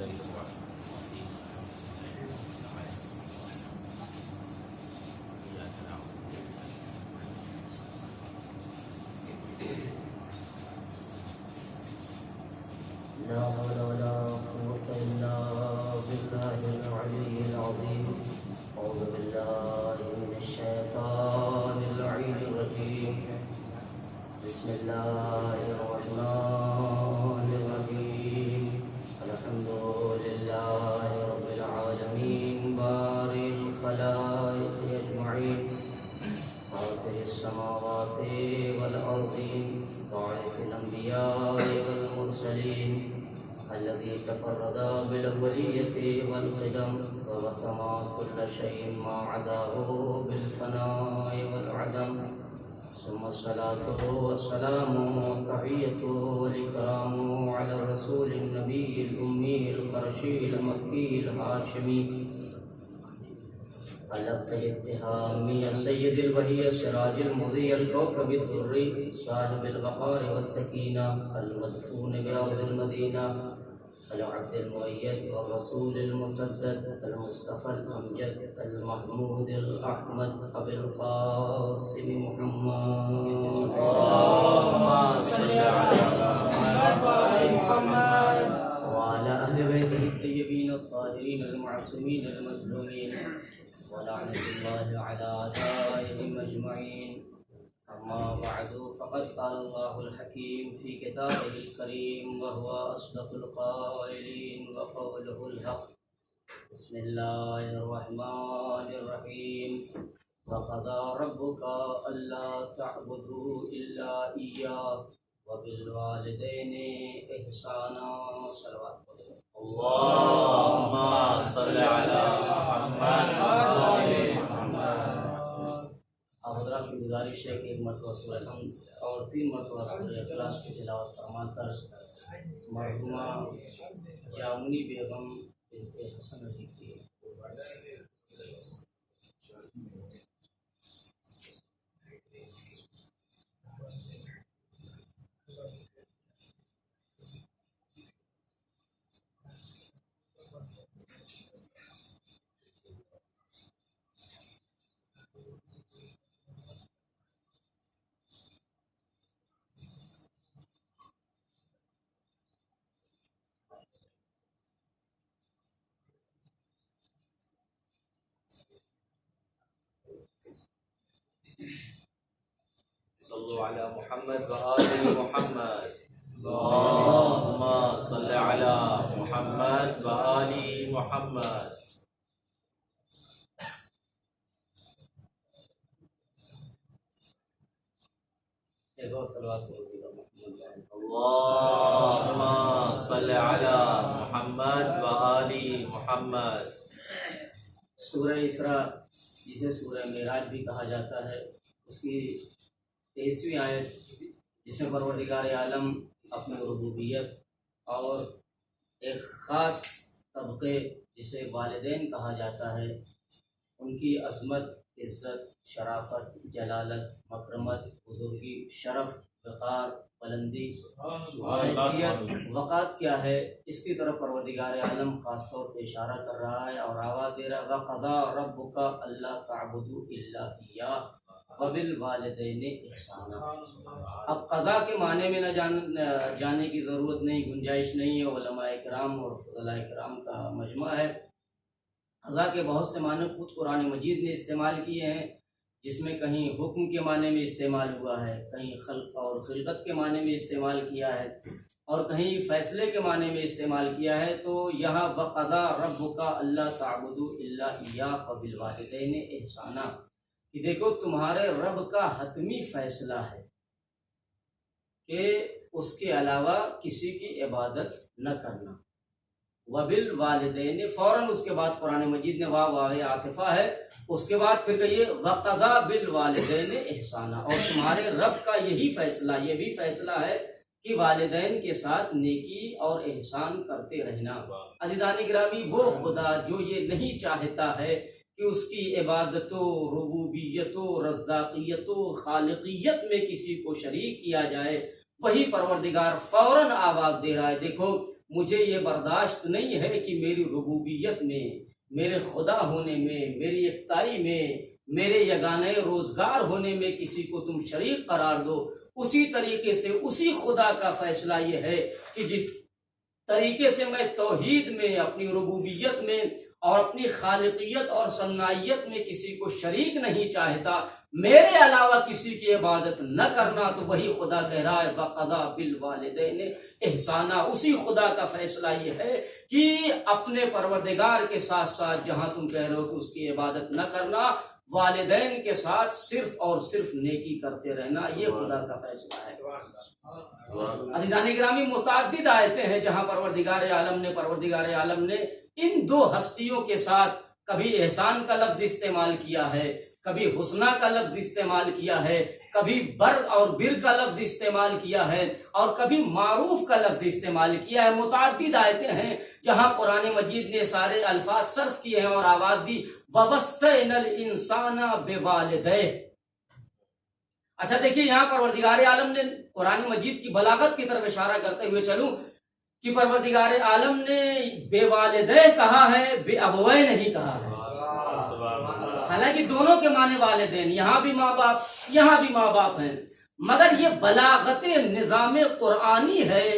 لا حول ولا قوة إلا بالله العلي العظيم. أعوذ بالله من الشيطان اللعين الرجيم. بسم الله الرحمن الرحيم. الحمد لله رب العالمين بارئ الخلائق أجمعين فاطر السماوات والأرضين باعث الأنبياء والمرسلين الذي تفرد بالأولية والقدم ووثم كل شيء ما عداه بالفناء والعدم. ثم الصلاة والسلام والتحية والإكرام على الرسول النبي الأمي القرشي المكي الهاشمي علقه التهامي السيد البهي السراج المضيء الكوكب الدري صاحب الوقار والسكينة المدفون بأرض المدينة العبد المؤيد والرسول المسدد المصطفى الأمجد المحمود الأحمد أبي القاسم محمد. اللهم صل على محمد وعلى أهل بيته الطيبين الطاهرين المعصومين المظلومين ولعنة الله على أعدائهم أجمعين. أما بعد فقد قال الله الحكيم في كتابه الكريم وهو أصدق القائلين وقوله الحق. بسم الله الرحمن الرحيم. وقضى ربك ألا تعبدوا إلا إياه وبالوالدين إحسانا. صلوات اللهم صل على محمد وعلى محمد. آپ حضرات کی گزارش ہے کہ ایک مرتبہ سورہ حمد اور 3 مرتبہ سورہ اخلاص کی تلاوت فرمان کر مرحومہ جامنی بیگم بنت حسن علی کی صلوا على محمد وآل محمد. اللهم صل على محمد وآل محمد. اللهم صل على محمد وآل محمد. سورہ اسراء جسے سورہ معراج بھی کہا جاتا ہے، اس کی 23ویں آیت جس میں پروردگار عالم اپنے ربوبیت اور ایک خاص طبقے جسے والدین کہا جاتا ہے ان کی عظمت، عزت، شرافت، جلالت، مکرمت، بزرگی، شرف، وقار، بلندی، حیثیت، وقات کیا ہے، اس کی طرف پروردگار عالم خاص طور سے اشارہ کر رہا ہے اور آواز دے رہا ہے وَقَضَىٰ رَبُّكَ أَلَّا تَعْبُدُوا إِلَّا إِيَّاهُ وَبِالْوَالِدَيْنِ إِحْسَانًا. اب قضا کے معنی میں نہ جانے کی ضرورت نہیں، گنجائش نہیں ہے، علماء کرام اور فضلاء کرام کا مجمع ہے. قضا کے بہت سے معنی خود قرآن مجید نے استعمال کیے ہیں، جس میں کہیں حکم کے معنی میں استعمال ہوا ہے، کہیں خلق اور خلقت کے معنی میں استعمال کیا ہے اور کہیں فیصلے کے معنی میں استعمال کیا ہے. تو یہاں وَقَضَىٰ رَبُّكَ أَلَّا تَعْبُدُوا إِلَّا إِيَّاهُ وَبِالْوَالِدَيْنِ إِحْسَانًا کہ دیکھو تمہارے رب کا حتمی فیصلہ ہے کہ اس کے علاوہ کسی کی عبادت نہ کرنا. وَبِالْوَالِدَيْنِ فوراً اس کے بعد قرآن مجید نے واو عاطفہ ہے، اس کے بعد پھر کہیے وَقَضَىٰ بِالْوَالِدَيْنِ إِحْسَانًا اور تمہارے رب کا یہی فیصلہ، یہ بھی فیصلہ ہے کہ والدین کے ساتھ نیکی اور احسان کرتے رہنا. عزیزان گرامی، وہ خدا جو یہ نہیں چاہتا ہے کہ اس کی عبادت و ربوبیت و رزاقیت و خالقیت میں کسی کو شریک کیا جائے، وہی پروردگار فوراً آواز دے رہا ہے. دیکھو مجھے یہ برداشت نہیں ہے کہ میری ربوبیت میں، میرے خدا ہونے میں، میری یکتائی میں، میرے یگانے روزگار ہونے میں کسی کو تم شریک قرار دو۔ اسی طریقے سے اسی خدا کا فیصلہ یہ ہے کہ جس طریقے سے میں توحید میں، اپنی ربوبیت میں اور اپنی خالقیت اور صنعیت میں کسی کو شریک نہیں چاہتا، میرے علاوہ کسی کی عبادت نہ کرنا، تو وہی خدا کہہ رہا ہے وَقَضَىٰ بِالْوَالِدَيْنِ احسانًا۔ اسی خدا کا فیصلہ یہ ہے کہ اپنے پروردگار کے ساتھ ساتھ جہاں تم کہہ رہے ہو کہ اس کی عبادت نہ کرنا، والدین کے ساتھ صرف اور صرف نیکی کرتے رہنا، یہ خدا کا فیصلہ ہے۔ عزیزان گرامی، متعدد آیتیں ہیں جہاں پروردگار عالم نے ان دو ہستیوں کے ساتھ کبھی احسان کا لفظ استعمال کیا ہے، کبھی حسنہ کا لفظ استعمال کیا ہے، کبھی بر اور بر کا لفظ استعمال کیا ہے، اور کبھی معروف کا لفظ استعمال کیا ہے۔ متعدد آیتیں ہیں جہاں قرآن مجید نے سارے الفاظ صرف کیے ہیں اور آواز دی وَوَصَّيْنَا الْإِنسَانَ بِوَالِدَيْهِ۔ اچھا دیکھیے، یہاں پروردگار عالم نے قرآن مجید کی بلاغت کی طرف اشارہ کرتے ہوئے چلوں کہ پروردگار عالم نے بے والدہ کہا ہے، بے ابوہ نہیں کہا ہے۔ حالانکہ دونوں کے معنی والدین، یہاں بھی ماں باپ، یہاں بھی ماں باپ ہیں، مگر یہ بلاغت نظام قرآنی ہے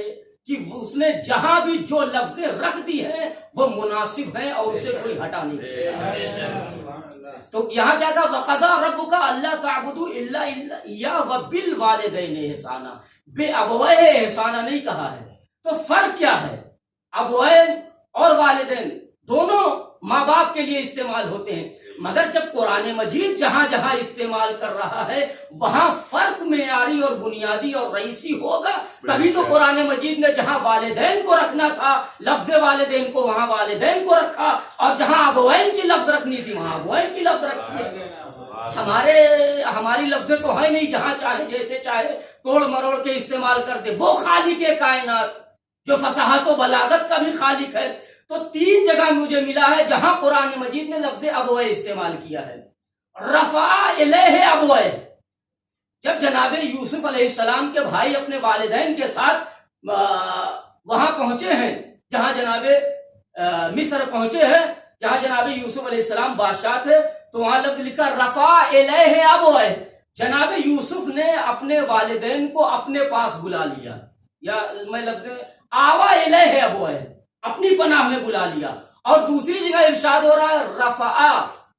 کہ اس نے جہاں بھی جو لفظ رکھ دی ہے وہ مناسب ہیں اور اسے کوئی ہٹا نہیں سکتا۔ تو یہاں کیا کہا وَقَضَىٰ رَبُّكَ أَلَّا تَعْبُدُوا إِلَّا إِيَّاهُ وَبِالْوَالِدَيْنِ إِحْسَانًا، بے ابوہ احسانہ نہیں کہا ہے۔ تو فرق کیا ہے؟ ابوین اور والدین دونوں ماں باپ کے لیے استعمال ہوتے ہیں، مگر جب قرآن مجید جہاں جہاں استعمال کر رہا ہے وہاں فرق معیاری اور بنیادی اور رئیسی ہوگا، تبھی تو قرآن مجید نے جہاں والدین کو رکھنا تھا لفظ والدین کو وہاں والدین کو رکھا، اور جہاں ابوین کی لفظ رکھنی تھی وہاں ابوین کی لفظ رکھی۔ ہماری لفظیں تو ہے نہیں، جہاں چاہے جیسے چاہے توڑ مروڑ کے استعمال کر دے۔ وہ خالق کائنات جو فصاحت و بلاغت کا بھی خالق ہے، تو تین جگہ مجھے ملا ہے جہاں قرآن مجید نے لفظ ابوہ استعمال کیا ہے۔ رفع الیہ ابوہ، جب جناب یوسف علیہ السلام کے بھائی اپنے والدین کے ساتھ وہاں پہنچے ہیں، جہاں جناب مصر پہنچے ہیں، جہاں جناب یوسف علیہ السلام بادشاہ تھے، تو وہاں لفظ لکھا رفع الیہ ابوہ، جناب یوسف نے اپنے والدین کو اپنے پاس بلا لیا، یا میں لفظ آوا الیہ ابوہ، اپنی پناہ میں بلا لیا۔ اور دوسری جگہ ارشاد ہو رہا ہے رفع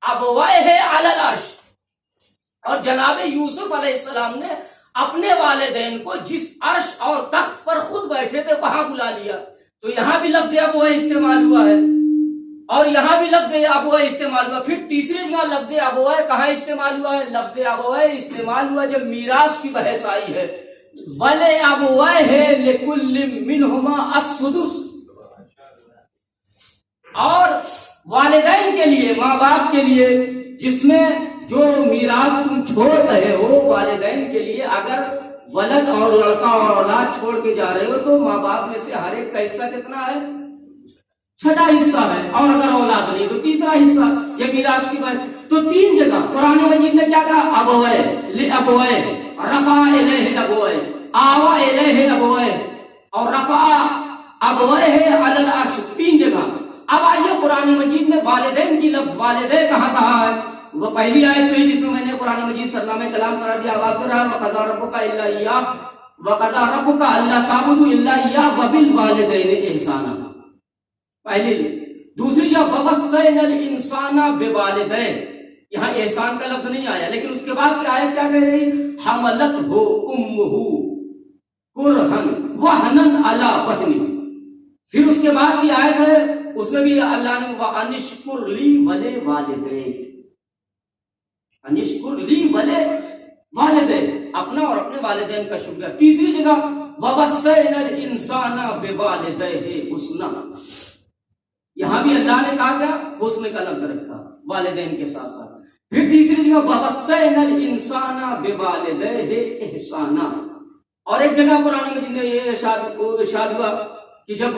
ابوہ علی العرش، اور جناب یوسف علیہ السلام نے اپنے والدین کو جس عرش اور تخت پر خود بیٹھے تھے وہاں بلا لیا۔ تو یہاں بھی لفظ ابوہ استعمال ہوا ہے اور یہاں بھی لفظ ابوہ استعمال ہوا۔ پھر تیسری جگہ لفظ ابوہ کہاں استعمال ہوا ہے؟ لفظ ابوہ استعمال ہوا جب میراث کی بحث آئی ہے، وَلِأَبْوَيْهِ لِكُلِّ مِنْهُمَا السُّدُسُ، اور والدین کے لیے، ماں باپ کے لیے، جس میں جو میراث تم چھوڑ رہے ہو والدین کے لیے، اگر ولد اور لڑکا اور اولاد چھوڑ کے جا رہے ہو تو ماں باپ میں سے ہر ایک کا حصہ کتنا ہے؟ 6 حصہ ہے، اور اگر اولاد نہیں تو 3 حصہ۔ یہ میراث کی بات، تو 3 جگہ قرآن مجید نے کیا کہا؟ ابوہ، لِأَبوہ، رفع الیہ ابوہ، آوا الیہ ابوہ، اور رفع ابوہ علی العرش، 3 جگہ۔ اب آئیے قرآن مجید میں والدین کی لفظ والدہ کہاں کہا ہے؟ وہ پہلی آیت تو جس میں میں نے قرآن مجید سرنامہ کلام کرا دیا، آواز کر رہا ہے وَقَضَىٰ رَبُّكَ إِلَّا إِيَّاهُ وَقَضَىٰ رَبُّكَ أَلَّا تَعْبُدُوا إِلَّا إِيَّاهُ وَبِالْوَالِدَيْنِ إِحْسَانًا۔ پہلی، دوسری جگہ وَوَصَّيْنَا الْإِنسَانَ بِوَالِدَيْهِ، یہاں احسان کا لفظ نہیں آیا، لیکن اس کے بعد کی آیت کیا کہہ رہی؟ حَمَلَتْهُ أُمُّهُ كُرْهًا وَهْنًا عَلَىٰ وَهْنٍ۔ پھر اس کے بعد کی آیت ہے، اس میں بھی اللہ نے وَأَنِشْكُرْ لِي وَلِوَالِدَيْكَ، انشکر لی والدین، اپنا اور اپنے والدین کا شکریہ۔ تیسری جگہ وَوَصَّيْنَا الْإِنسَانَ بِوَالِدَيْهِ حُسْنًا، یہاں بھی اللہ نے کہا کیا؟ حسن کا لفظ رکھا والدین کے ساتھ ساتھ۔ پھر تیسری جگہ وَوَصَّيْنَا الْإِنسَانَ بِوَالِدَيْهِ إِحْسَانًا، اور ایک جگہ قرآن مجید میں یہ ارشاد ہوا کہ جب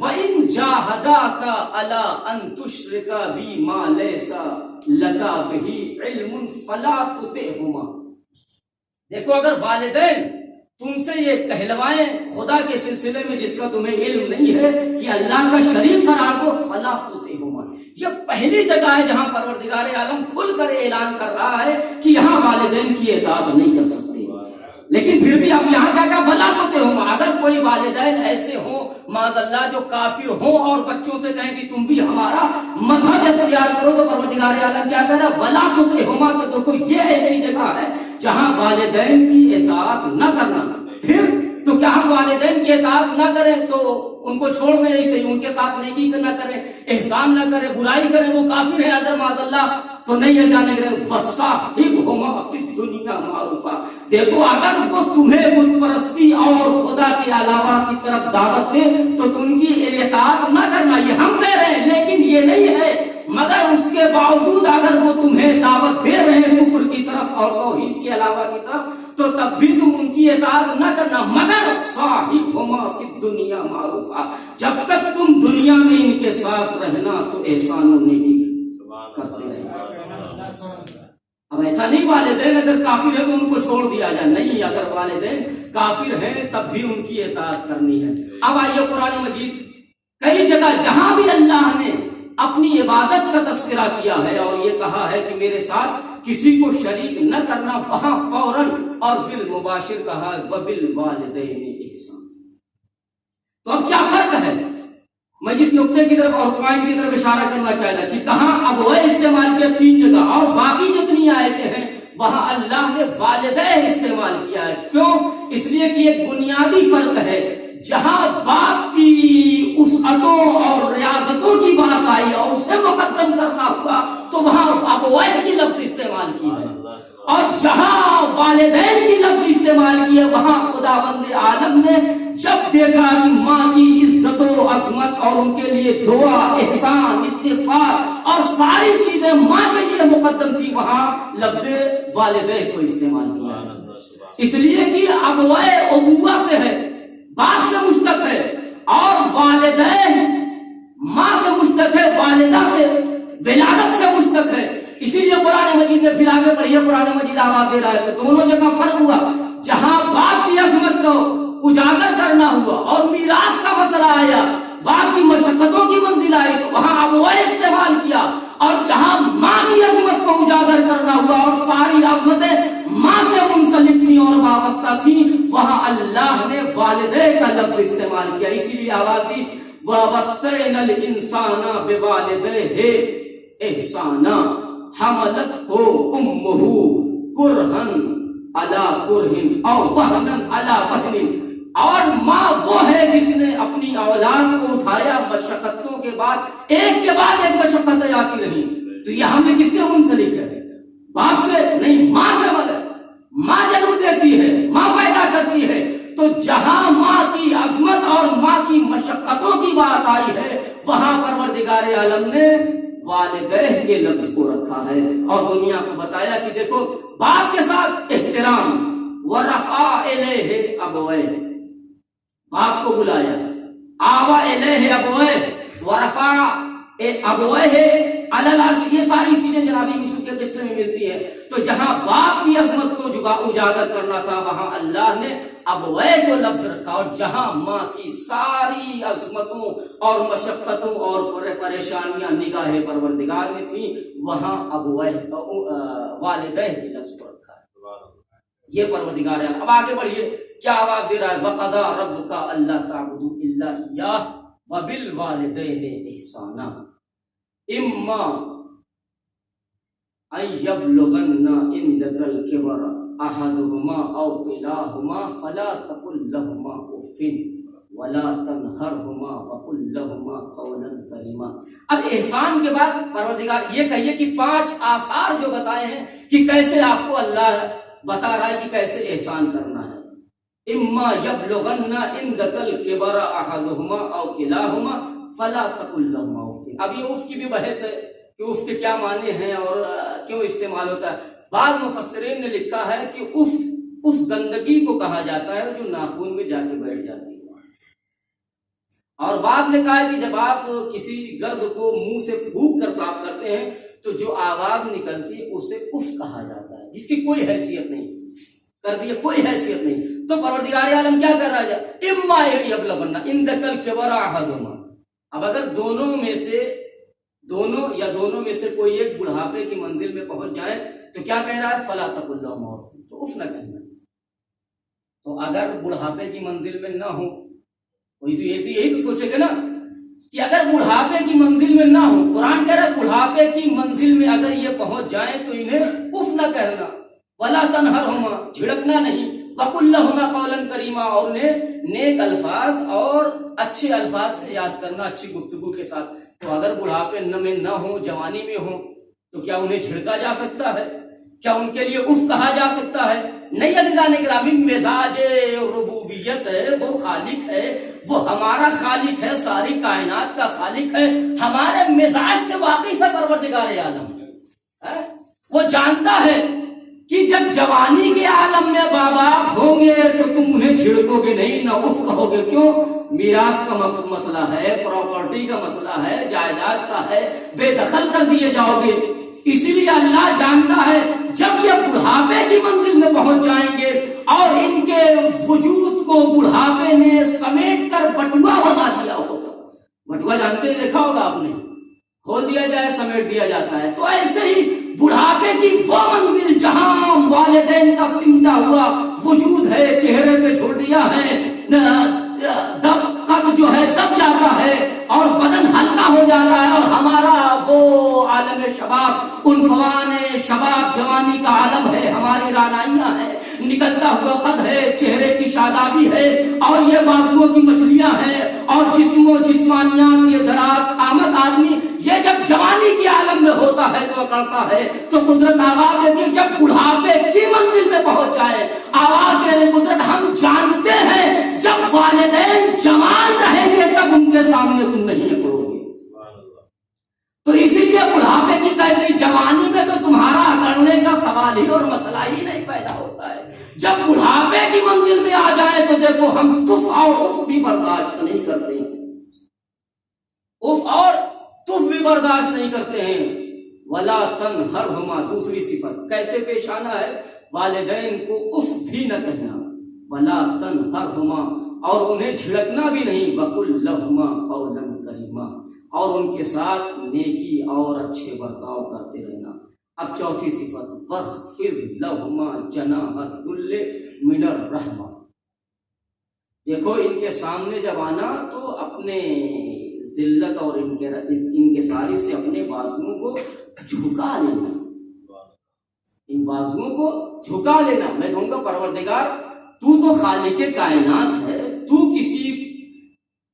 وَإِن جَاهَدَاكَ عَلَىٰ أَن تُشْرِكَ بِي مَا لَيْسَ لَكَ بِهِ عِلْمٌ فَلَا تُطِعْهُمَا، دیکھو اگر والدین تم سے یہ کہلوائیں خدا کے سلسلے میں جس کا تمہیں علم نہیں ہے کہ اللہ کا شریک قرار دو فلا تطعہما. یہ پہلی جگہ ہے جہاں پروردگار عالم کھل کر اعلان کر رہا ہے کہ یہاں والدین کی اطاعت نہیں کر سکتے. لیکن پھر بھی اب یہاں کیا کہا فلا تطعہما. اگر کوئی والدین ایسے ہوں معاذ اللہ جو کافر ہوں اور بچوں سے کہیں کہ تم بھی ہمارا مذہب اختیار کرو تو پروردگار عالم کیا کہہ رہا ہے ولا تطعہما. تو دیکھو یہ ایسی جگہ ہے جہاں والدین کی اطاعت نہ کرنا. پھر تو کیا ہم والدین کی اطاعت نہ کریں تو ان کو چھوڑ دیں ایسے ہی, ان کے ساتھ نیکی نہ کریں, احسان نہ کریں, برائی کریں, وہ کافر ہے اگر معاذ اللہ تو نہیں ہے جانے گے وصاحبہما فی الدنیا معروفا. دیکھو اگر وہ تمہیں بت پرستی اور خدا کے علاوہ کی طرف دعوت دیں تو تم کی اطاعت نہ کرنا. یہ ہم کہہ رہے ہیں لیکن یہ نہیں ہے, مگر اس کے باوجود اگر وہ تمہیں دعوت دے رہے ہیں کفر کی طرف اور توحید کے علاوہ کی طرف تو تب بھی تم ان کی اطاعت نہ کرنا. مگر صاحبہما فی الدنیا معروفا, جب تک تم دنیا میں ان کے ساتھ رہنا تو احسان و نیکی کرتے رہنا. اب ایسا نہیں والدین اگر کافر ہے تو ان کو چھوڑ دیا جائے, نہیں, اگر والدین کافر ہیں تب بھی ان کی اطاعت کرنی ہے. اب آئیے قرآن مجید کئی جگہ جہاں بھی اللہ نے اپنی عبادت کا تذکرہ کیا ہے اور یہ کہا ہے کہ میرے ساتھ کسی کو شریک نہ کرنا, وہاں فوراً اور بالمباشر کہا وبالوالدین احسان. تو اب کیا فرق ہے؟ میں جس نقطے کی طرف اور پوائنٹ کی طرف اشارہ کرنا چاہتا کہ کہاں اب وہ استعمال کیا 3 جگہ اور باقی جتنی آیتیں ہیں وہاں اللہ نے والدین استعمال کیا ہے. کیوں؟ اس لیے کہ ایک بنیادی فرق ہے. جہاں باپ کی وسعتوں اور ریاضتوں کی بات آئی اور اسے مقدم کرنا ہوا تو وہاں ابوین کی لفظ استعمال کی ہے, اور جہاں والدین کی لفظ استعمال کی ہے وہاں خداوند عالم نے جب دیکھا کہ ماں کی عزت و عظمت اور ان کے لیے دعا, احسان, استغفار اور ساری چیزیں ماں کے لیے مقدم تھی وہاں لفظ والدین کو استعمال کیا. اس لیے کہ ابوئے ابوہ سے ہے, باپ سے مشتق ہے, اور والدین ماں سے مشتق ہے, والدہ سے ولادت سے مشتق ہے. اسی لیے قرآن مجید میں پھر آگے بڑھیے قرآن مجید آواز دے رہا ہے تو دونوں جگہ فرق ہوا. جہاں باپ کی عظمت کو اجاگر کرنا ہوا اور میراث کا مسئلہ آیا, باپ کی مشقتوں کی منزل آئی تو وہاں ابوئے استعمال کیا, اور جہاں ماں کی عظمت کو اجاگر کرنا ہوا اور ساری عظمتیں ماں سے منسلک تھیں اور وابستہ تھیں وہاں اللہ نے والدین کا لفظ استعمال کیا. اسی لیے آواز دی وَوَصَّيْنَا الْإِنسَانَ بِوَالِدَيْهِ إِحْسَانًا حَمَلَتْهُ أُمُّهُ كُرْهًا عَلَى كُرْهٍ أَوْ وَهْنًا عَلَى وَهْنٍ. اور ماں وہ ہے جس نے اپنی اولاد کو اٹھایا مشقتوں کے بعد ایک مشقتیں آتی رہی. تو یہ ہم نے کس سے منسلک ہے؟ باپ سے نہیں, ماں سے. مطلب ماں جنم دیتی ہے, ماں پیدا کرتی ہے. تو جہاں ماں کی عظمت اور ماں کی مشقتوں کی بات آئی ہے وہاں پروردگار عالم نے والدین کے لفظ کو رکھا ہے اور دنیا کو بتایا کہ دیکھو باپ کے ساتھ احترام. ورفع الیہ ابویہ, باپ کو بلایا, آوا الیہ ابویہ, ورفع ابویہ علی العرش. یہ ساری چیزیں جناب یوسف کے قصے میں ملتی ہیں. تو جہاں باپ کی عظمت کو اجاگر کرنا تھا وہاں اللہ نے ابویہ کو لفظ رکھا, اور جہاں ماں کی ساری عظمتوں اور مشقتوں اور پریشانیاں نگاہ پروردگار میں تھیں وہاں ابویہ والدین کی لفظ کو رکھا ہے. یہ پروردگار ہے. اب آگے بڑھیے کیا آواز دے رہا ہے وَقَضَىٰ رَبُّكَ أَلَّا تَعْبُدُوا إِلَّا إِيَّاهُ وَبِالْوَالِدَيْنِ إِحْسَانًا إِمَّا أَن يَبْلُغَنَّ عِندَكَ الْكِبَرَ أَحَدُهُمَا أَوْ كِلَاهُمَا فَلَا تَقُل لَّهُمَا أُفٍّ وَلَا تَنْهَرْهُمَا وَقُل لَّهُمَا قَوْلًا كَرِيمًا. اب احسان کے بعد پروردگار یہ کہیے کہ 5 آثار جو بتائے ہیں کہ کیسے آپ کو اللہ بتا رہا ہے کہ کیسے احسان کرنا ہے. اما یبلغن عندک الکبر احدہما او کلاہما فلا تقل لہما اف. اب یہ اف کی بھی بحث ہے کہ اف کے کیا معنی ہیں اور کیوں استعمال ہوتا ہے. بعض مفسرین نے لکھا ہے کہ اف اس گندگی کو کہا جاتا ہے جو ناخن میں جا کے بیٹھ جاتی ہے, اور بعد نے کہا ہے کہ جب آپ کسی گرد کو منہ سے پھونک کر صاف کرتے ہیں تو جو آواز نکلتی ہے اسے اف کہا جاتا ہے جس کی کوئی حیثیت نہیں. کر دیے، کوئی حیثیت نہیں. تو پروردگار عالم کیا کر رہا ہے؟ اما یبلغن عندک الکبر احدہما. اب اگر دونوں میں سے کوئی ایک بڑھاپے کی منزل میں پہنچ جائے تو کیا کہہ رہا ہے؟ فلا تقل لہما اف، تو اف نہ کہنا. تو اگر بڑھاپے کی منزل میں نہ ہو کوئی، تو یہی تو سوچے گا نا کہ اگر بڑھاپے کی منزل میں نہ ہو، قرآن کہہ رہا ہے بڑھاپے کی منزل میں اگر یہ پہنچ جائیں تو انہیں اف نہ کہنا، ولا تنہرہما، جھڑکنا نہیں، وقل لہما قولا کریما، اور انہیں نیک الفاظ اور اچھے الفاظ سے یاد کرنا، اچھی گفتگو کے ساتھ. تو اگر بڑھاپے میں نہ ہو، جوانی میں ہو، تو کیا انہیں جھڑکا جا سکتا ہے؟ کیا ان کے لیے اف کہا جا سکتا ہے؟ نہیں عزیزان گرامی، مزاج ربوبیت ہے، وہ خالق ہے، وہ ہمارا خالق ہے، ساری کائنات کا خالق ہے، ہمارے مزاج سے واقف ہے پروردگار عالم. وہ جانتا ہے کہ جب جوانی کے عالم میں بابا ہوں گے تو تم انہیں چھڑکو گے نہیں، نہ اف کہو گے. کیوں؟ میراث کا مسئلہ ہے، پراپرٹی کا مسئلہ ہے، جائیداد کا ہے، بے دخل کر دیے جاؤ گے. اسی لیے اللہ جانتا ہے جب یہ بڑھاپے کی منزل میں پہنچ جائیں گے اور ان کے وجود کو بڑھاپے نے سمیٹ کر بٹوا بنا دیا ہوگا. بٹوا جانتے ہیں، دیکھا ہوگا آپ نے، کھول دیا جائے سمیٹ دیا جاتا ہے. تو ایسے ہی بڑھاپے کی وہ منزل جہاں والدین کا سمٹا ہوا وجود ہے، چہرے پہ جھرریاں ہیں، قد جو ہے دب جاتا ہے اور بدن ہلکا ہو جاتا ہے، اور ہمارا وہ عالم شباب، عنفوان شباب، جوانی کا عالم ہے، ہماری رانائیاں ہیں، نکلتا ہوا قد ہے، چہرے کی شادابی ہے، اور یہ بازوؤں کی مچھلیاں ہیں، اور جسم و جسمانیات، یہ دراز قامت آدمی، یہ جب جوانی کے عالم میں ہوتا ہے تو کرتا ہے. تو قدرت آواز دیتی ہے جب بڑھاپے کی منزل میں پہنچ جائے، آواز دے رہے قدرت ہم جانتے ہیں جب والدین جوان رہیں گے تب ان کے سامنے تم نہیں پڑو گے. تو اسی لیے بڑھاپے کی قیدی جوانی میں تو تمہارا اکڑنے کا سوال ہی اور مسئلہ ہی نہیں پیدا ہوتا ہے. جب بڑھاپے کی منزل میں آ جائے تو دیکھو ہم تف اور اف بھی برداشت نہیں کرتے، اف اور تف بھی برداشت نہیں کرتے ہیں. ولا تنہرہما، دوسری صفت کیسے پیش آنا ہے؟ والدین کو اف بھی نہ کہنا، ولا تنہرہما، اور انہیں جھڑکنا بھی نہیں، وقل لہما قولا کریما، اور ان کے ساتھ نیکی اور اچھے برتاؤ کرتے رہنا. اب چوتھی صفت واخفض لہما جناح الذل من الرحمہ. دیکھو ان کے سامنے جب آنا تو اپنے ذلت اور انکساری سے اپنے بازوؤں کو جھکا لینا، ان بازوؤں کو جھکا لینا. میں کہوں گا پروردگار تو خالق کائنات ہے، تو کسی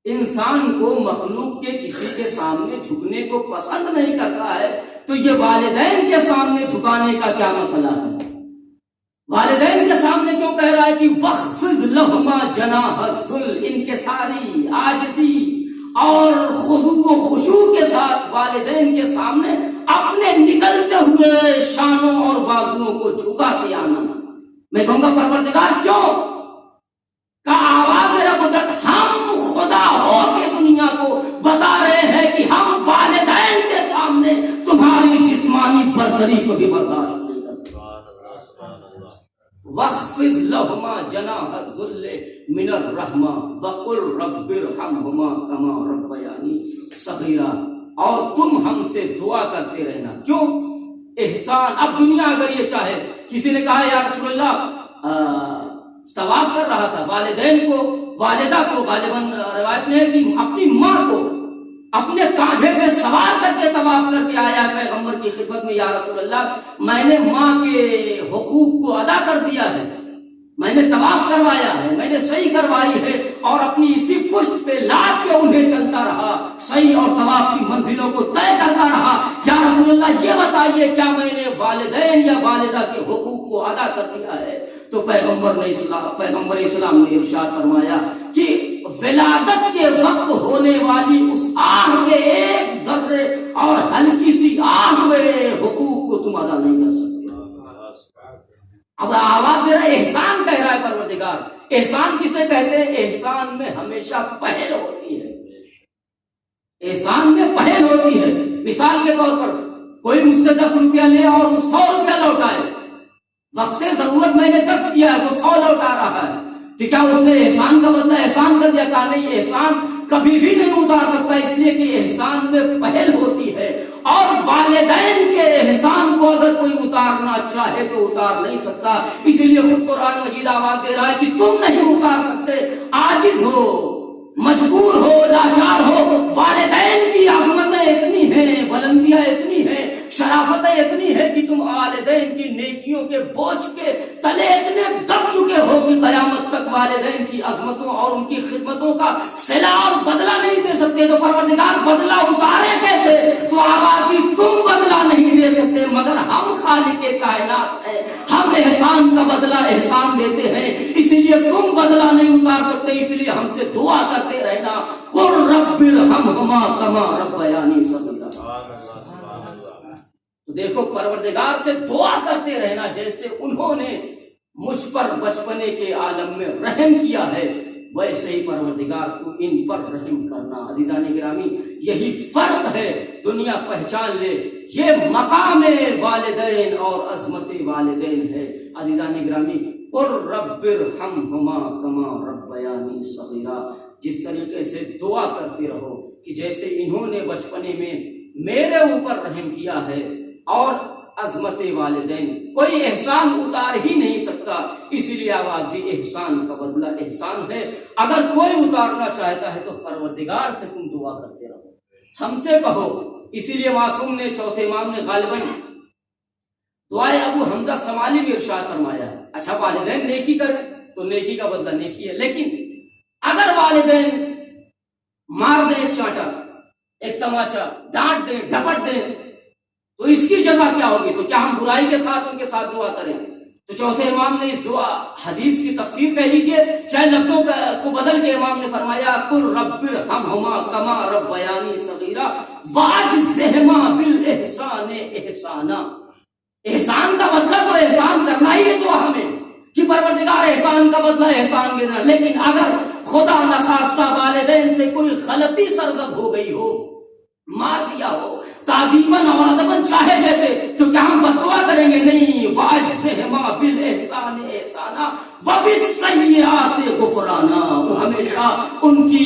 انسان کو، مخلوق کے کسی کے سامنے جھکنے کو پسند نہیں کرتا ہے، تو یہ والدین کے سامنے جھکانے کا کیا مسئلہ ہے؟ والدین کے سامنے کیوں کہہ رہا ہے کہ وخفض لہما جناح الذل، انکساری، عاجزی اور خضوع و خشوع کے ساتھ والدین کے سامنے اپنے نکلتے ہوئے شانوں اور بازوؤں کو جھکا کے آنا. میں کہوں گا پروردگار کیوں؟ کا آواز میرا قدرت ہم خدا ہو کے دنیا کو بتا رہے ہیں کہ ہم والدین کے سامنے تمہاری جسمانی برتری کو بھی برداشت نہیں کرتے. واخفض لهما جناح الذل من الرحمہ وقل رب ارحمهما كما ربياني صغيرا. اور تم ہم سے دعا کرتے رہنا. کیوں؟ احسان. اب دنیا اگر یہ چاہے، کسی نے کہا یا رسول اللہ طواف کر رہا تھا، والدین کو، والدہ کو، غالباً روایت میں ہے کہ اپنی ماں کو اپنے کاندھے پہ سوار کر کے طواف کر کے آیا پیغمبر کی خدمت میں، یا رسول اللہ میں نے ماں کے حقوق کو ادا کر دیا ہے، میں نے طواف کروایا ہے، میں نے صحیح کروائی ہے، اور اپنی اسی پشت پہ لاد کے انہیں چلتا رہا، صحیح اور طواف کی منزلوں کو طے کرتا رہا. یا رسول اللہ یہ بتائیے کیا میں نے والدین یا والدہ کے حقوق کو ادا کر دیا ہے؟ تو پیغمبر اسلام نے ارشاد فرمایا کہ ولادت کے وقت ہونے والی اس آہ کے ایک ذرے اور ہلکی سی آہ میں حقوق کو تم ادا نہیں کر سکتے. اب آواز دے رہا ہے، احسان کہہ رہا ہے پروردگار. احسان کسے کہتے ہیں؟ احسان میں ہمیشہ پہل ہوتی ہے، احسان میں پہل ہوتی ہے. مثال کے طور پر کوئی مجھ سے 10 روپیہ لے اور وہ 100 روپیہ لوٹائے، وقت ضرورت میں نے 10 دیا ہے، وہ 100 لوٹا رہا ہے، تو کیا اس نے احسان کا بدلہ احسان کر دیا؟ کہا نہیں، احسان کبھی بھی نہیں اتار سکتا، اس لیے کہ احسان میں پہل ہوتی ہے، اور والدین کے احسان کو اگر کوئی اتارنا چاہے تو اتار نہیں سکتا۔ اس لیے خود قرآن مجید آواز دے رہا ہے کہ تم نہیں اتار سکتے، عاجز ہو، مجبور ہو، لاچار ہو، والدین کی عظمتیں اتنی ہیں، بلندیاں اتنی ہیں، شرافتیں اتنی ہیں کہ تم والدین کی نیکیوں کے بوجھ کے تلے اتنے دب چکے ہو کہ قیامت تک والدین کی عظمتوں اور ان کی خدمتوں کا صلہ اور بدلہ نہیں دے سکتے۔ تو پروردگار بدلہ اتارے کیسے؟ تو آواز کی تم بدلہ نہیں دے سکتے، مگر ہم خالق کائنات ہیں، ہم احسان کا بدلہ احسان دیتے ہیں، اسی لیے تم بدلہ نہیں اتار سکتے، اس لیے ہم سے دعا کرتے رہنا، قل رب ارحمہما کما ربیانی صغیرا۔ تو دیکھو پروردگار سے دعا کرتے رہنا، جیسے انہوں نے مجھ پر بچپنے کے عالم میں رحم کیا ہے، ویسے ہی پروردگار تو ان پر رحم کرنا۔ عزیزان گرامی، یہی فرق ہے، دنیا پہچان لے، یہ مقام والدین اور عظمت والدین ہے۔ عزیزان گرامی، قل رب ارحمہما کما ربیانی صغیرا، جس طریقے سے دعا کرتے رہو کہ جیسے انہوں نے بچپنے میں میرے اوپر رحم کیا ہے، اور عظمت والدین کوئی احسان اتار ہی نہیں سکتا، اسی لیے آواز دی احسان کا بدلہ احسان ہے۔ اگر کوئی اتارنا چاہتا ہے تو پروردگار سے تم دعا کرتے رہو، ہم سے کہو۔ اسی لیے معصوم نے، چوتھے امام نے غالباً دعائے ابو حمزہ سمالی بھی ارشاد فرمایا، اچھا والدین نیکی کریں تو نیکی کا بدلہ نیکی ہے، لیکن اگر والدین مار دیں ایک چانٹا، ایک تماچا، ڈانٹ دیں، ڈپٹ دیں، تو اس کی جزا کیا ہوگی؟ تو کیا ہم برائی کے ساتھ ان کے ساتھ دعا کریں؟ تو چوتھے امام نے اس دعا حدیث کی تفسیر پہلی کی ہے، چاہے لفظوں کو بدل کے امام نے فرمایا قل رب ارحمہما کما ربیانی صغیرا واجزہما بالاحسان احسانا۔ احسان کا بدلہ تو احسان کرنا ہی ہے دعا ہمیں، کہ پروردگار احسان کا بدلہ احسان دینا۔ لیکن اگر خدا نخواستہ والدین سے کوئی غلطی سرزد ہو گئی ہو، مار دیا ہو تعظیماً اور ادباً چاہے جیسے، تو کیا ہم بددعا کریں گے؟ نہیں، واجزہما بالاحسان احسانا وبالسیئات غفرانا۔ وہ ہمیشہ ان کی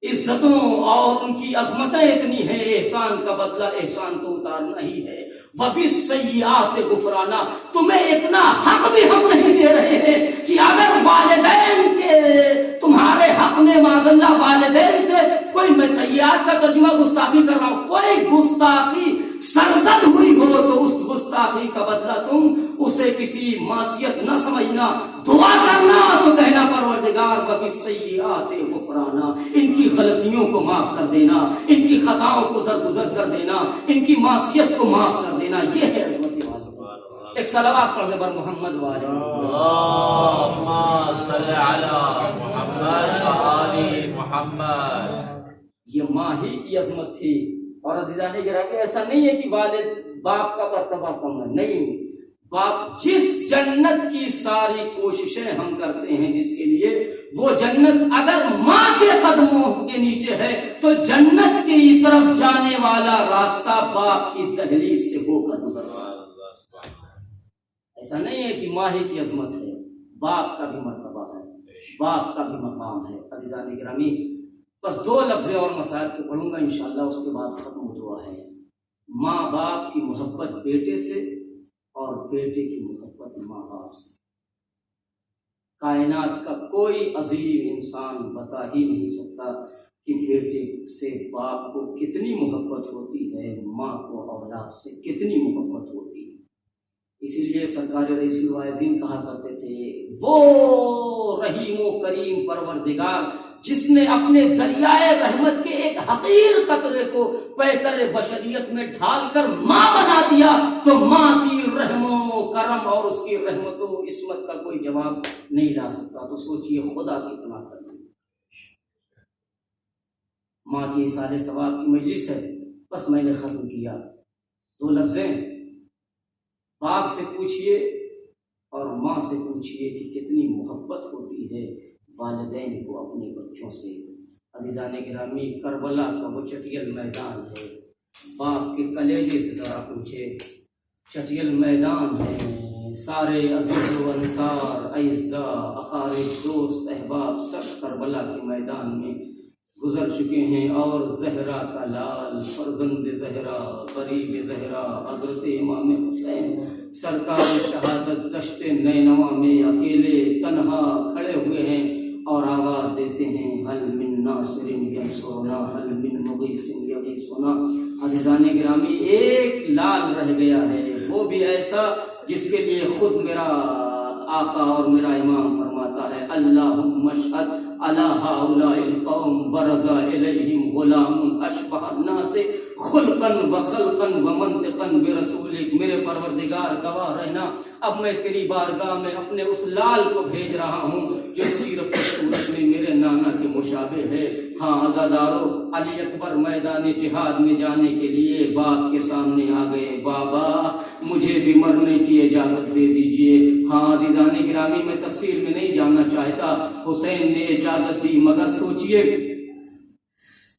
عزتوں اور ان کی عظمتیں اتنی ہیں، احسان کا بدلہ احسان تو اتارنا ہی ہے۔ وبالسیئات غفرانا، تمہیں اتنا حق بھی ہم نہیں دے رہے ہیں کہ اگر والدین کے تمہارے حق میں معاذ اللہ والدین سے کوئی، میں سیئات کا ترجمہ گستاخی کر رہا ہوں، کوئی گستاخی سرزد ہوئی ہو تو اس گستاخی کا بدلہ تم اسے کسی معصیت نہ سمجھنا، دعا کرنا تو کہنا پروردگار وبالسیئات غفرانا، ان کی غلطیوں کو معاف کر دینا، ان کی خطاؤں کو درگزر کر دینا، ان کی معصیت کو معاف کر دینا، یہ ہے عظمت والدین۔ ایک صلوات پڑھنے پر محمد والے اللہم صلی علی محمد و آل محمد۔ یہ ماں ہی کی عظمت تھی۔ اور عزیزان گرامی، ایسا نہیں ہے کہ والد باپ کا مرتبہ کم ہے، نہیں، باپ جس جنت کی ساری کوششیں ہم کرتے ہیں جس کے لیے، وہ جنت اگر ماں کے قدموں کے نیچے ہے تو جنت کی طرف جانے والا راستہ باپ کی دہلیز سے ہو کر گزرتا ہے۔ ایسا نہیں ہے کہ ماں ہی کی عظمت ہے، باپ کا بھی مرتبہ ہے، باپ کا بھی مقام ہے۔ عزیزان گرامی، بس 2 لفظ اور مسائل کو پڑھوں گا انشاءاللہ، اس کے بعد ختم دعا ہے۔ ماں باپ کی محبت بیٹے سے اور بیٹے کی محبت ماں باپ سے۔ کائنات کا کوئی عظیم انسان بتا ہی نہیں سکتا کہ بیٹے سے باپ کو کتنی محبت ہوتی ہے، ماں کو اولاد سے کتنی محبت ہوتی ہے۔ اسی لیے سرکار رئیس الواعظین کہا کرتے تھے، وہ رحیم و کریم پروردگار جس نے اپنے دریائے رحمت کے ایک حقیر قطرے کو پیکر بشریت میں ڈھال کر ماں بنا دیا، تو ماں کی رحم و کرم اور اس کی رحمت و عصمت کا کوئی جواب نہیں لا سکتا۔ تو سوچئے خدا کتنا کرتا۔ ماں کی اصالِ ثواب کی مجلس ہے، بس میں نے ختم کیا۔ 2 لفظیں، باپ سے پوچھئے اور ماں سے پوچھئے کہ کتنی محبت ہوتی ہے والدین کو اپنے بچوں سے۔ عزیزان گرامی، کربلا کا وہ چٹیل میدان ہے، باپ کے کلیجے سے ذرا پوچھے چچیل میدان ہے، سارے عزیز و انصار اعزا اقارب دوست احباب سب کربلا کے میدان میں گزر چکے ہیں، اور زہرا کا لال فرزند زہرا قریب زہرا حضرت امام حسین سرکار شہادت دشت نینوا میں اکیلے تنہا کھڑے ہوئے ہیں اور آواز دیتے ہیں حل من ناصر ینصرنا حل من مغیث یغیثنا۔ عزیزان گرامی، ایک لال رہ گیا ہے، وہ بھی ایسا جس کے لیے خود میرا آقا اور میرا امام فرماتا ہے اللہم اشہد علی ہؤلاء القوم برز الیہم غلام اشبہ الناس خلقا وخلقا ومنطقا برسولک۔ میرے پروردگار گواہ رہنا، اب میں تیری بارگاہ میں اپنے اس لال کو بھیج رہا ہوں جو سیرت و صورت میں میرے نانا کے مشابہ ہے۔ ہاں عزادارو، علی اکبر میدان جہاد میں جانے کے لیے باپ کے سامنے آ گئے، بابا مجھے بھی مرنے کی اجازت دے دیجئے۔ ہاں عزیزان گرامی، میں تفصیل میں نہیں جاننا چاہتا، حسین نے اجازت دی، مگر سوچئے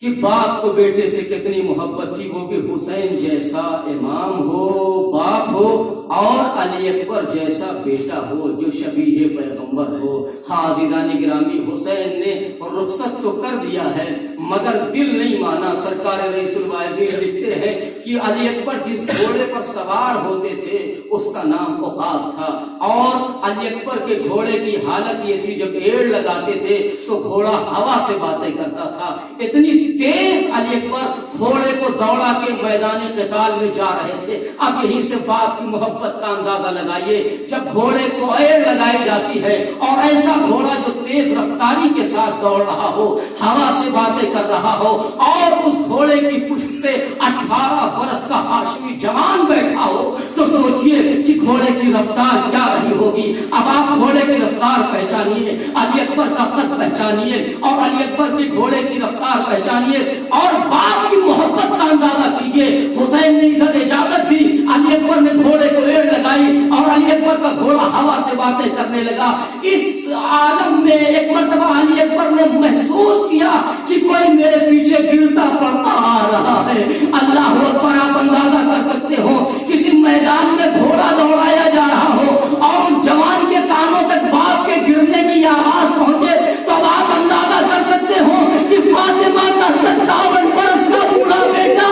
کہ باپ کو بیٹے سے کتنی محبت تھی، وہ بھی حسین جیسا امام ہو، باپ ہو، اور علی اکبر جیسا بیٹا ہو جو شبیہ پیغمبر ہو۔ ہاں عزیزان گرامی، حسین نے رخصت تو کر دیا ہے مگر دل نہیں مانا۔ سرکار رئیس الوالدین لکھتے ہیں کہ علی اکبر جس گھوڑے پر سوار ہوتے تھے اس کا نام عقاب تھا، اور علی اکبر کے گھوڑے کی حالت یہ تھی جب ایڑ لگاتے تھے تو گھوڑا ہوا سے باتیں کرتا تھا۔ اتنی تیز علی اکبر گھوڑے کو دوڑا کے میدان قتال میں جا رہے تھے۔ اب یہیں سے باپ کی محبت کا اندازہ لگائیے، جب گھوڑے کو ایڑ لگائی جاتی ہے اور ایسا گھوڑا جو تیز رفتاری کے ساتھ دوڑ رہا ہو، ہوا سے باتیں کر رہا ہو، اور اس گھوڑے کی پشت پہ 18 برس کا ہاشمی جوان بیٹھا ہو، تو سوچئے کہ گھوڑے کی رفتار کیا رہی ہوگی۔ اب آپ گھوڑے کی رفتار پہچانیے، علی اکبر کا قد پہچانیے، اور علی اکبر کے گھوڑے کی رفتار پہچانیے، اور باپ کی محبت کا اندازہ کیجئے۔ حسین نے ادھر اجازت دی، علی اکبر نے گھوڑے کو ایڑ لگائی، اور علی اکبر کا گھوڑا ہوا سے باتیں کرنے لگا۔ اس عالم میں ایک مرتبہ علی اکبر نے محسوس کیا کہ کوئی میرے پیچھے گرتا پڑتا آ رہا ہے۔ اللہ اکبر، آپ اندازہ کر سکتے ہو کسی میدان میں گھوڑا دوڑایا جا رہا ہو اور اس جوان کے کانوں تک باپ کے گرنے کی آواز پہنچے، تو اب آپ اندازہ کر سکتے ہو کہ فاطمہ کا 57 برس کا بوڑھا بیٹا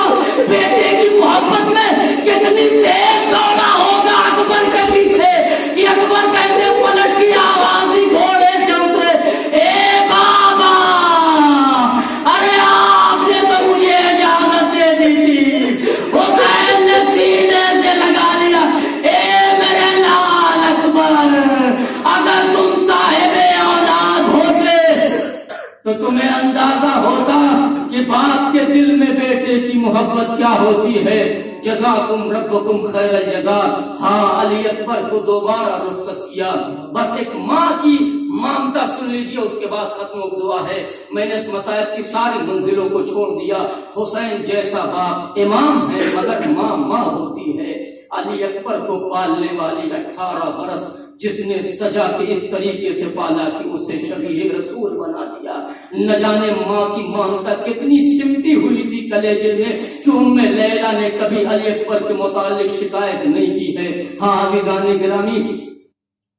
بیٹے کی محبت میں کتنی تیز دوڑا ہوگا اکبر کے پیچھے، کہ اکبر کہتے پلٹ کی آواز دی گھوڑے سے اترے، اے بابا، ارے آپ نے تو مجھے اجازت دے دی تھی۔ حسین نے سینے سے لگا لیا، اے میرے لال اکبر، اگر تم صاحب اولاد ہوتے تو تمہیں اندازہ ہوتا کہ باپ کے دل میں بیٹے کی محبت کیا ہوتی ہے۔ جزاکم ربکم خیر الجزا۔ ہاں علی اکبر کو دوبارہ رخصت کیا، بس ایک ماں کی مامتا سن لیجیے، اس کے بعد ختم دعا ہے۔ میں نے اس مسائل کی ساری منزلوں کو چھوڑ دیا۔ حسین جیسا باپ امام ہے مگر ماں ماں ہوتی ہے۔ علی اکبر کو پالنے والی 18 برس جس نے سجا کے اس طریقے سے پالا کہ اسے شبیہ رسول بنا دیا، نہ جانے ماں کی مامتا کتنی سمٹی ہوئی تھی کلیجے میں کہ ام لیلا نے کبھی علی اکبر کے متعلق شکایت نہیں کی ہے۔ ہاں عزیزان گرامی،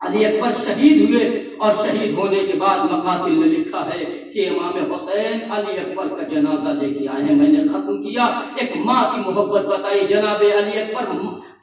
علی اکبر شہید ہوئے، اور شہید ہونے کے بعد مقاتل نے لکھا ہے کہ امام حسین علی اکبر کا جنازہ لے کے آئے ہیں۔ میں نے ختم کیا، ایک ماں کی محبت بتائی۔ جناب علی اکبر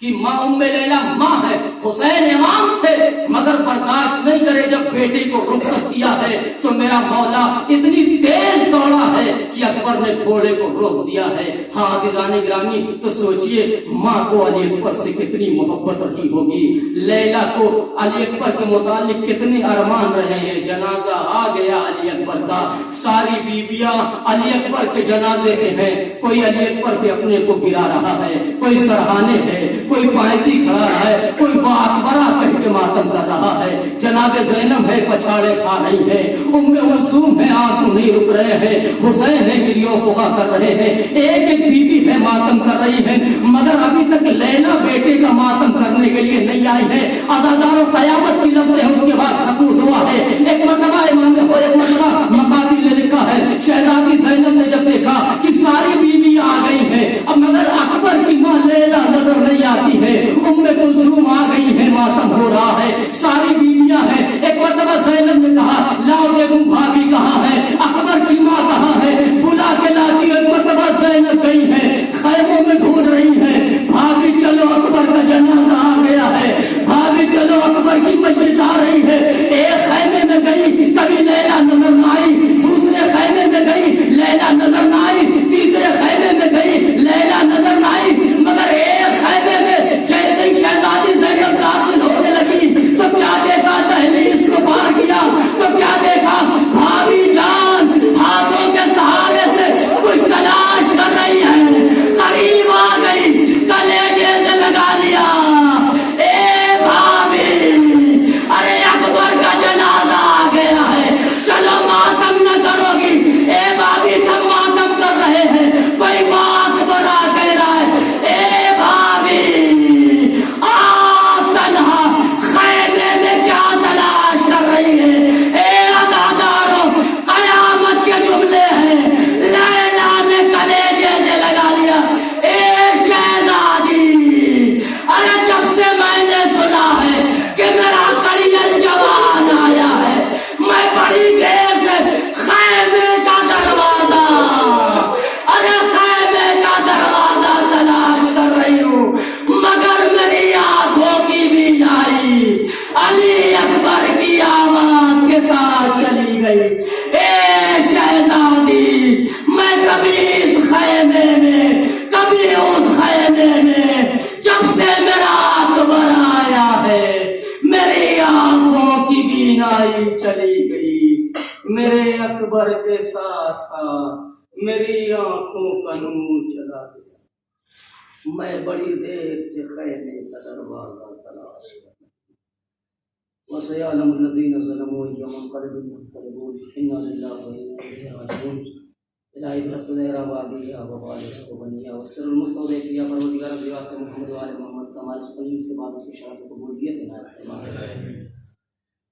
کی ماں ام لیلا ماں ہے، حسین امام تھے مگر برداشت نہیں کرے جب بیٹے کو رخصت کیا ہے تو میرا مولا اتنی تیز دوڑا ہے کہ اکبر نے گھوڑے کو روک دیا ہے۔ ہاں عزیزان گرامی، تو سوچئے ماں کو علی اکبر سے کتنی محبت رہی ہوگی، لیلا کو علی اکبر کے متعلق کتنے ارمان رہے ہیں۔ جنازہ آ گیا علی اکبر کا، ساری بیویاں علی اکبر کے جنازے کے ہیں، کوئی علی اکبر پہ اپنے کو گرا رہا ہے، کوئی سرہانے ہے، کوئی پائتی کھڑا ہے، کوئی با اکبرہ کہہ کے ماتم کر رہا ہے۔ جناب زینب ہے پچھاڑے کھا رہی ہے، ام کلثوم ہے آنسو نہیں رک رہے ہیں، حسین ہے گریوں فغا کر رہے ہیں، ایک ایک بیوی ہے ماتم کر رہی ہے، مگر ابھی تک لیلا بیٹے کا ماتم کرنے کے لیے نہیں آئی ہے۔ عزادارو، قیامت کی لفظ ہے، اس کے بعد ختم دعا ہے۔ ایک مرتبہ امام کو ایک مرتبہ مقاتل نے لکھا ہے، شہزادی زینب نے جب دیکھا کہ ساری بیوی آ گئی ہیں، اب مگر اکبر کی ماں لیلا نظر نہیں آتی ہے، ام چلی گئی میرے اکبر کے ساتھ ساتھ میری آنکھوں کا نور چلا گیا میں بڑی دیر سے خیمے کا دروازہ تلاش کر وسيعلم الذين ظلموا يوم انقلبوا منقلبون انا لله وانا اليه راجعون الهي برحمتك يا ربي يا وبالغ وبنيا والسر المستودع يا پروردگار بواسطہ محمد وآل محمد کمال قلیل سے بات کی شرف قبولیت عنایت فرما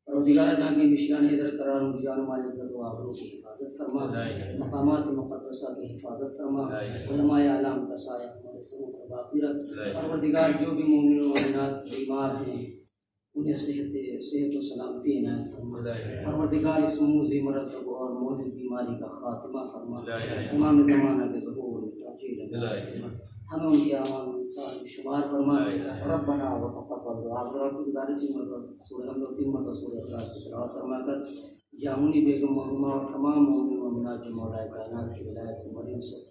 پروردگار جان کی مشکان حیدر قرار ہوں جان مال عزت و آبرو کی حفاظت فرما مقامات مقدسہ کی حفاظت فرما علماء اعلام کا سایہ ہمارے سروں پر باقی رکھ پروردگار جو بھی مومن و مومنات بیمار ہیں انہیں صحت و سلامتی عنایت فرما پروردگار اس موذی مرتب اور مولد بیماری کا خاتمہ فرما امام زمانہ کے ظہور تعجیل ہمیں ان کی اعمال انصار میں شمار فرما ربنا وتقبل دعا رب گزارش سورہ نمبر 3 مرتبہ سورہ اخلاص کی تلاوت فرما کر جامنی بیگم مرحومہ اور تمام مومن و مومنات جو مولا کائنات کی ولایت سے مریم سے